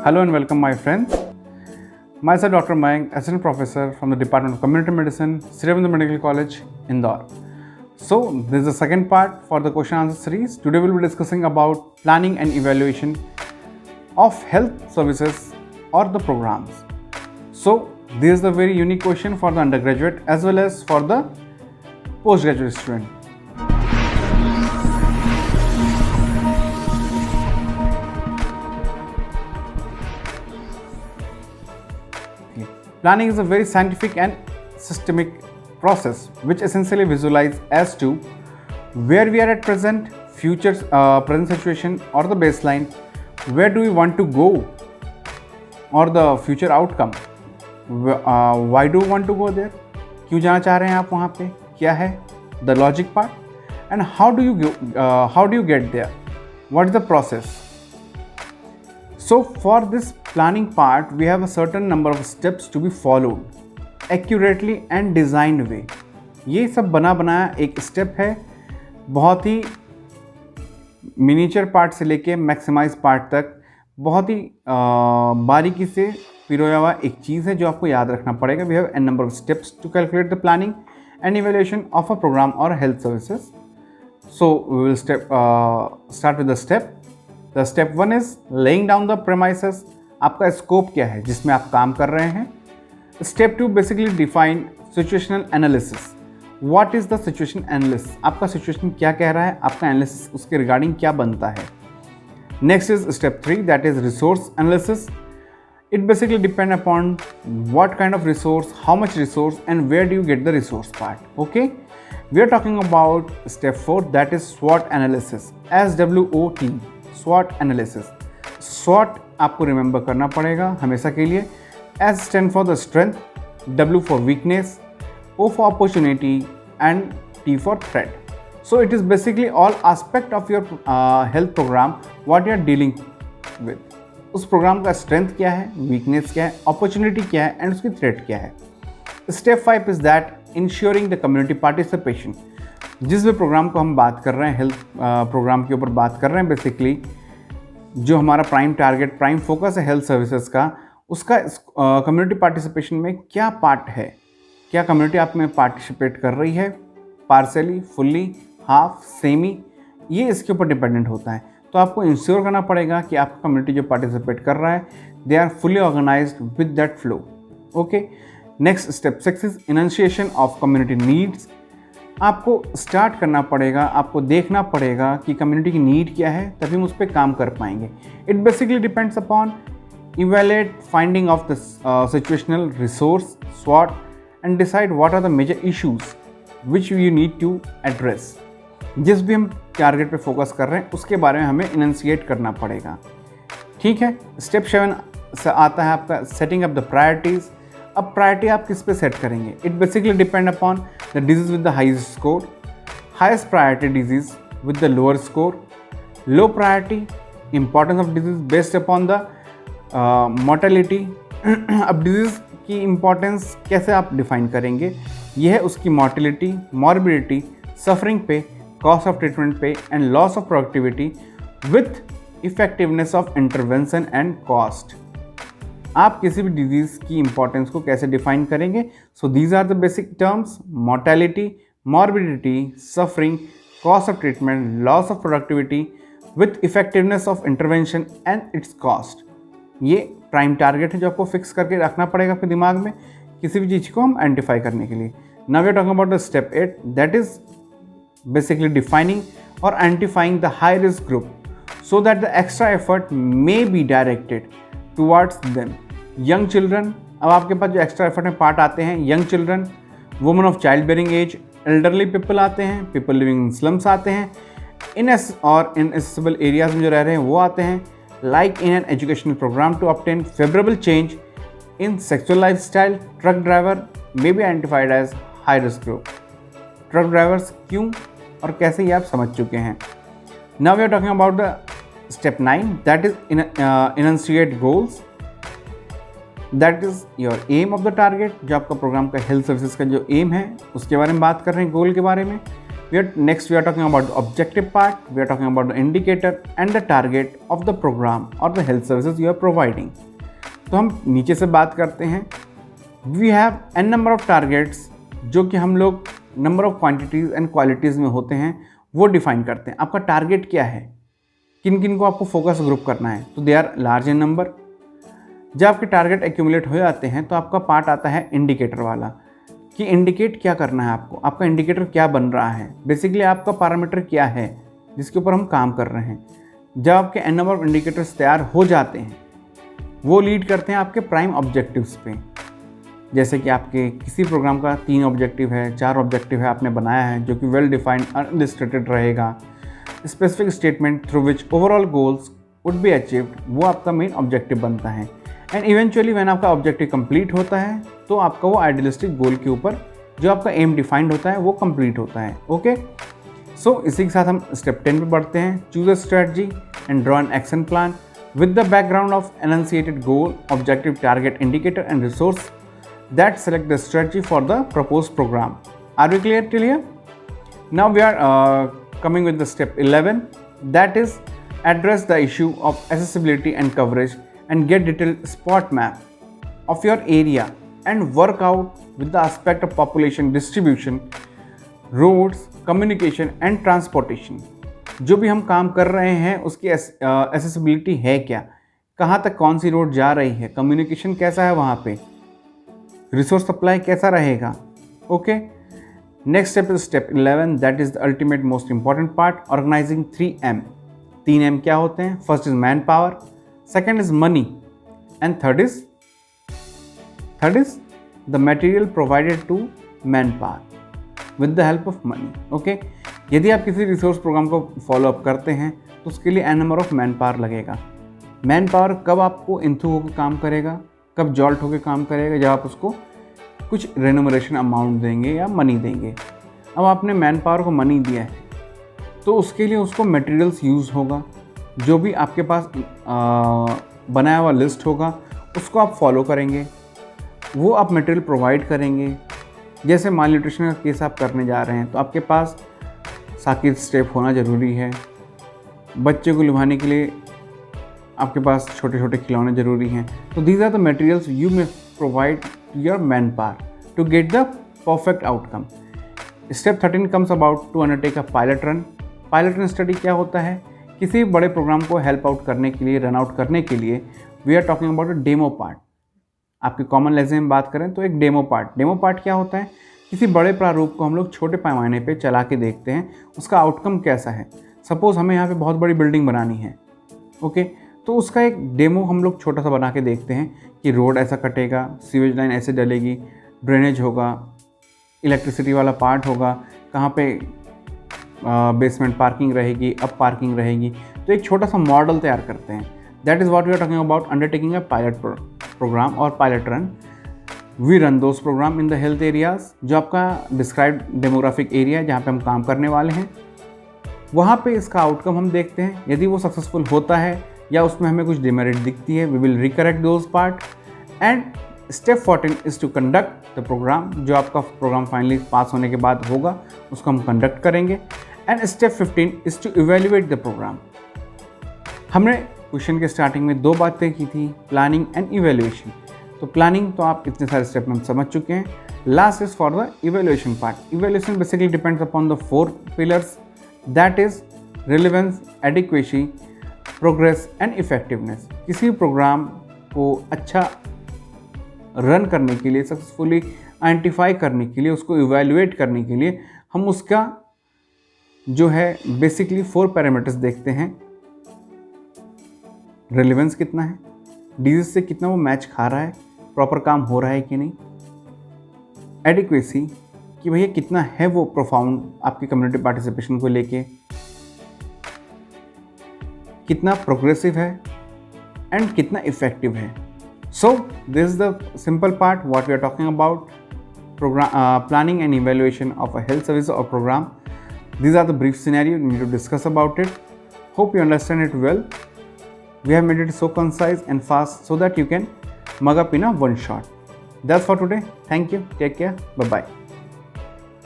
Hello and welcome my friends. Myself Dr. Mayank, Assistant Professor from the Department of Community Medicine, Sri Aurobindo Medical College, Indore. So this is the second part for the question answer series. Today we will be discussing about planning and evaluation of health services or the programs. So this is the very unique question for the undergraduate as well as for the postgraduate student. Planning is a very scientific and systemic process which essentially visualizes as to where we are at present, present situation or the baseline, where do we want to go or the future outcome, why do we want to go there, क्यों जाना चाह रहे हैं आप वहाँ पे, क्या है the logic part, and how do you get there, what is the process. So for this planning part we have a certain number of steps to be followed accurately and designed way. ये सब बना बनाया एक step है, बहुत ही miniature part से लेके maximise part तक बहुत ही बारीकी से पिरोया हुआ एक चीज़ है जो आपको याद रखना पड़ेगा. We have an number of steps to calculate the planning and evaluation of a programme और health services. So we will start with the step. The step 1 is laying down the premises. आपका scope क्या है जिसमें आप काम कर रहे हैं. Step 2 basically define situational analysis. What is the situation analysis. आपका सिचुएशन क्या कह रहा है, आपका एनालिसिस उसके रिगार्डिंग क्या बनता है. Next is step 3 that is resource analysis. It basically depends upon what kind of resource, how much resource and where do you get the resource part. Okay, we are talking about step 4 that is SWOT analysis. SWOT, SWOT analysis. SWOT आपको remember करना पड़ेगा हमेशा के लिए. S stand for the strength, W for weakness, O for opportunity and T for threat. So it is basically all aspect of your health program what you are dealing with. उस programme का strength क्या है, weakness क्या है, opportunity क्या है and उसकी threat क्या है. Step 5 is that ensuring the community participation. जिस भी प्रोग्राम को हम बात कर रहे हैं, हेल्थ प्रोग्राम के ऊपर बात कर रहे हैं, बेसिकली जो हमारा प्राइम टारगेट, प्राइम फोकस है हेल्थ सर्विसेज का, उसका कम्युनिटी पार्टिसिपेशन में क्या पार्ट है, क्या कम्युनिटी आप में पार्टिसिपेट कर रही है, पार्सली, फुल्ली, हाफ, सेमी, ये इसके ऊपर डिपेंडेंट होता है. तो आपको इंश्योर करना पड़ेगा कि आपका कम्युनिटी जो पार्टिसिपेट कर रहा है they are fully organised with that flow. Okay, next step 6 is enunciation of community needs. आपको स्टार्ट करना पड़ेगा, आपको देखना पड़ेगा कि कम्युनिटी की नीड क्या है, तभी हम उस पर काम कर पाएंगे. It basically depends upon evaluate finding of the situational resource SWOT and decide what are the major issues which you need to address. जिस भी हम टारगेट पे फोकस कर रहे हैं उसके बारे में हमें इनंशिएट करना पड़ेगा. ठीक है. स्टेप 7 से आता है आपका सेटिंग अप द प्रायोरिटीज़. अब प्रायोरिटी आप किस पे सेट करेंगे. It basically depend upon the disease with the highest score, highest priority disease with the lower score, low priority, importance of disease based upon the mortality. अब disease की importance कैसे आप define करेंगे, यह है उसकी मोर्टेलिटी, मॉर्बिडिटी, सफरिंग पे, cost of treatment पे and loss of productivity with effectiveness of intervention and cost. आप किसी भी डिजीज़ की इंपॉर्टेंस को कैसे डिफाइन करेंगे. So these are the basic terms: mortality, morbidity, suffering, cost of treatment, loss of productivity with effectiveness of intervention and its cost. ये prime target है जो आपको फिक्स करके रखना पड़ेगा अपने दिमाग में किसी भी चीज़ को हम आइडेंटिफाई करने के लिए. Now we are talking about the step 8 that is basically defining or identifying the high risk group so that the extra effort may be directed towards them. Young children, अब आपके पास जो एक्स्ट्रा एफर्ट में part आते हैं, young children, women of child bearing age, elderly people आते हैं, people living in slums आते हैं, और इनएसेसिबल एरियाज में जो रह रहे हैं वो आते हैं. Like in an educational programme to obtain favourable change in sexual life style, truck driver may be identified as high risk group. Truck drivers क्यों और कैसे ये आप समझ चुके हैं. Now we are talking about the step 9 that is enunciate goals. That is your aim of the target. जो आपका प्रोग्राम का हेल्थ सर्विसेज का जो एम है उसके बारे में बात कर रहे हैं, गोल के बारे में. Next we are talking about the objective part, we are talking about the indicator and the target of the program or the health services you are providing. तो हम नीचे से बात करते हैं. We have n number of targets जो कि हम लोग number of quantities and qualities में होते हैं वो डिफाइन करते हैं. आपका टारगेट क्या है, किन किन को आपको फोकस ग्रुप करना है, तो they are large in number. जब आपके टारगेट एक्यूमुलेट हो जाते हैं तो आपका पार्ट आता है इंडिकेटर वाला, कि इंडिकेट क्या करना है आपको, आपका इंडिकेटर क्या बन रहा है, बेसिकली आपका पैरामीटर क्या है जिसके ऊपर हम काम कर रहे हैं. जब आपके एन नंबर ऑफ इंडिकेटर्स तैयार हो जाते हैं वो लीड करते हैं आपके प्राइम ऑब्जेक्टिव्स पे. जैसे कि आपके किसी प्रोग्राम का 3 ऑब्जेक्टिव है, 4 ऑब्जेक्टिव है आपने बनाया है जो कि वेल डिफाइंड अनइलस्ट्रेटेड रहेगा. Specific statement through which overall goals would be achieved, वो आपका मेन ऑब्जेक्टिव बनता है. एंड इवेंचुअली व्हेन आपका ऑब्जेक्टिव कंप्लीट होता है तो आपका वो आइडियलिस्टिक गोल के ऊपर जो आपका एम डिफाइंड होता है वो कंप्लीट होता है. ओके, सो इसी के साथ हम स्टेप 10 पे बढ़ते हैं. Choose a strategy and draw an action plan with the background of enunciated goal, objective, target, indicator and resource that select the strategy for the proposed program. Are we clear till here? Now we are coming with the step 11, that is address the issue of accessibility and coverage and get detailed spot map of your area and work out with the aspect of population distribution, roads, communication and transportation. जो भी हम काम कर रहे हैं उसकी accessibility है क्या, कहाँ तक कौन सी रोड जा रही है, communication कैसा है वहाँ पे, रिसोर्स सप्लाई कैसा रहेगा. Okay, next step is step 11, that is the ultimate most important part, organizing 3M. 3M क्या होते हैं? First is man power, second is money and third is the material provided to man power with the help of money. Okay, यदि आप किसी resource program को follow up करते हैं तो उसके लिए an number of man power लगेगा. मैन पावर कब आपको इंथू होकर काम करेगा, कब जॉल्ट होकर काम करेगा, जब आप उसको कुछ रेन्यूमरेशन अमाउंट देंगे या मनी देंगे. अब आपने मैन पावर को मनी दिया है तो उसके लिए उसको मटेरियल्स यूज़ होगा, जो भी आपके पास बनाया हुआ लिस्ट होगा उसको आप फॉलो करेंगे, वो आप मटेरियल प्रोवाइड करेंगे. जैसे माल न्यूट्रिशन का केस आप करने जा रहे हैं तो आपके पास साकिब स्टेप होना ज़रूरी है. बच्चे को लुभाने के लिए आपके पास छोटे छोटे खिलौने ज़रूरी हैं. तो these are the materials you may provide to your man power to get the perfect outcome. Step 13 comes about to undertake a pilot run. Pilot run study क्या होता है? किसी बड़े प्रोग्राम को हेल्प आउट करने के लिए, रन आउट करने के लिए we are talking about a demo part. आपकी कॉमन लैंग्वेज में बात करें तो एक डेमो पार्ट क्या होता है? किसी बड़े प्रारूप को हम लोग छोटे पैमाने पे चला के देखते हैं उसका आउटकम कैसा है. सपोज़ हमें यहाँ पे बहुत बड़ी बिल्डिंग बनानी है. ओके, तो उसका एक डेमो हम लोग छोटा सा बना के देखते हैं कि रोड ऐसा कटेगा, सीवेज लाइन ऐसे डलेगी, ड्रेनेज होगा, इलेक्ट्रिसिटी वाला पार्ट होगा, कहाँ पे बेसमेंट पार्किंग रहेगी, अप पार्किंग रहेगी. तो एक छोटा सा मॉडल तैयार करते हैं. That is what we are talking about undertaking a pilot programme और pilot run. We run those programme in the health areas, जो आपका डिस्क्राइब्ड डेमोग्राफिक एरिया जहाँ पे हम काम करने वाले हैं, वहाँ पे इसका आउटकम हम देखते हैं. यदि वो सक्सेसफुल होता है या उसमें हमें कुछ डिमेरिट दिखती है, we will recorrect those part. And step 14 is to conduct the programme. जो आपका प्रोग्राम फाइनली पास होने के बाद होगा उसको हम कंडक्ट करेंगे. And step 15 is to evaluate the program. हमने क्वेश्चन के स्टार्टिंग में 2 बातें की थी, प्लानिंग एंड इवेल्युएशन. तो प्लानिंग तो आप इतने सारे स्टेप में समझ चुके हैं. Last is for the evaluation part. Evaluation basically depends upon the 4 pillars, that is relevance, adequacy, progress and effectiveness. किसी प्रोग्राम को अच्छा रन करने के लिए, सक्सेसफुली आइडेंटिफाई करने के लिए, उसको इवैल्यूएट करने के लिए हम उसका जो है बेसिकली 4 पैरामीटर्स देखते हैं. रिलेवेंस कितना है, डिजीज से कितना वो मैच खा रहा है, प्रॉपर काम हो रहा है कि नहीं. एडिक्वेसी कि भैया कितना है वो प्रोफाउंड आपकी कम्युनिटी पार्टिसिपेशन को लेके, कितना प्रोग्रेसिव है एंड कितना इफेक्टिव है. So this is the simple part what we are talking about planning and evaluation of a health service और program. These are the brief scenario we need to discuss about it. Hope you understand it well. We have made it so concise and fast so that you can mug up in a one shot. That's for today. Thank you. Take care. Bye-bye.